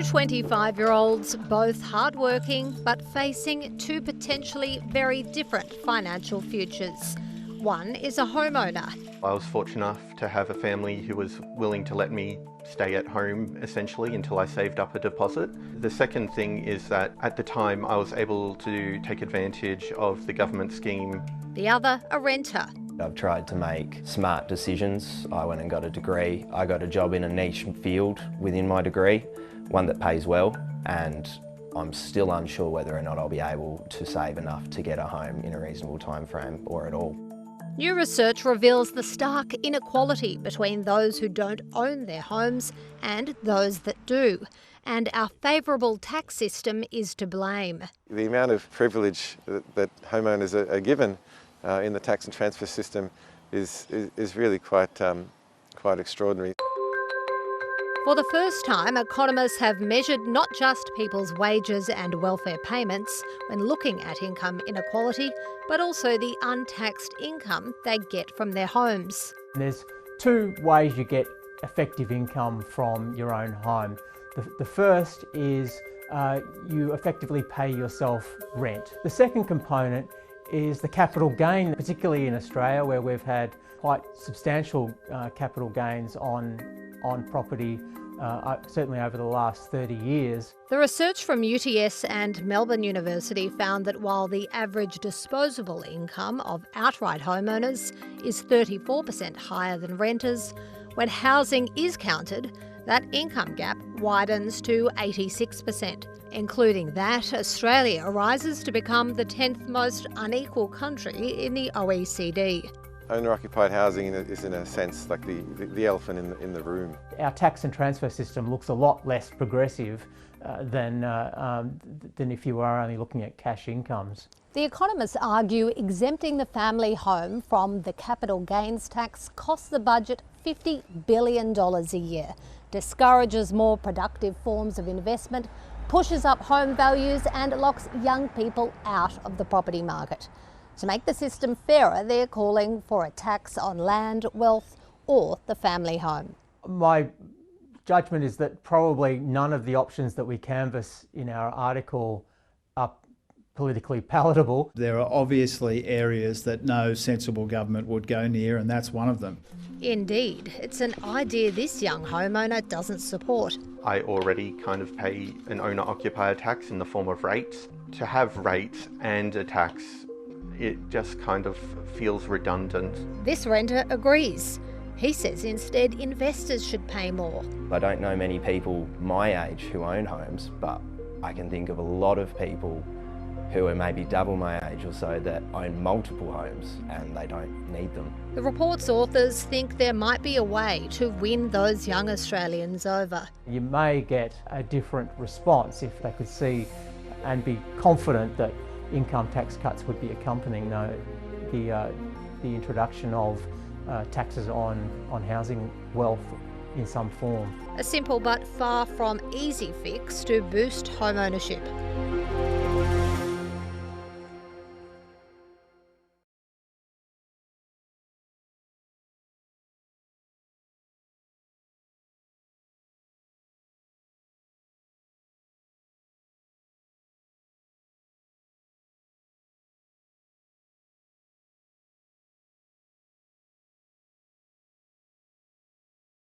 Two 25-year-olds, both hardworking but facing two potentially very different financial futures. One is a homeowner. I was fortunate enough to have a family who was willing to let me stay at home essentially until I saved up a deposit. The second thing is that at the time I was able to take advantage of the government scheme. The other, a renter. I've tried to make smart decisions. I went and got a degree. I got a job in a niche field within my degree, one that pays well, and I'm still unsure whether or not I'll be able to save enough to get a home in a reasonable time frame or at all. New research reveals the stark inequality between those who don't own their homes and those that do. And our favourable tax system is to blame. The amount of privilege that homeowners are given in the tax and transfer system is really quite extraordinary. For the first time, economists have measured not just people's wages and welfare payments when looking at income inequality, but also the untaxed income they get from their homes. There's two ways you get effective income from your own home. The first is you effectively pay yourself rent. The second component is the capital gain, particularly in Australia, where we've had quite substantial capital gains on property, certainly over the last 30 years. The research from UTS and Melbourne University found that while the average disposable income of outright homeowners is 34% higher than renters, when housing is counted, that income gap widens to 86%. Including that, Australia rises to become the 10th most unequal country in the OECD. Owner-occupied housing is in a sense like the elephant in the room. Our tax and transfer system looks a lot less progressive than if you are only looking at cash incomes. The economists argue exempting the family home from the capital gains tax costs the budget $50 billion a year, discourages more productive forms of investment, pushes up home values and locks young people out of the property market. To make the system fairer, they're calling for a tax on land, wealth or the family home. My judgment is that probably none of the options that we canvass in our article are politically palatable. There are obviously areas that no sensible government would go near, and that's one of them. Indeed, it's an idea this young homeowner doesn't support. I already kind of pay an owner-occupier tax in the form of rates. To have rates and a tax, it just kind of feels redundant. This renter agrees. He says instead investors should pay more. I don't know many people my age who own homes, but I can think of a lot of people who are maybe double my age or so that own multiple homes and they don't need them. The report's authors think there might be a way to win those young Australians over. You may get a different response if they could see and be confident that income tax cuts would be accompanying the introduction of taxes on housing wealth in some form. A simple but far from easy fix to boost home ownership.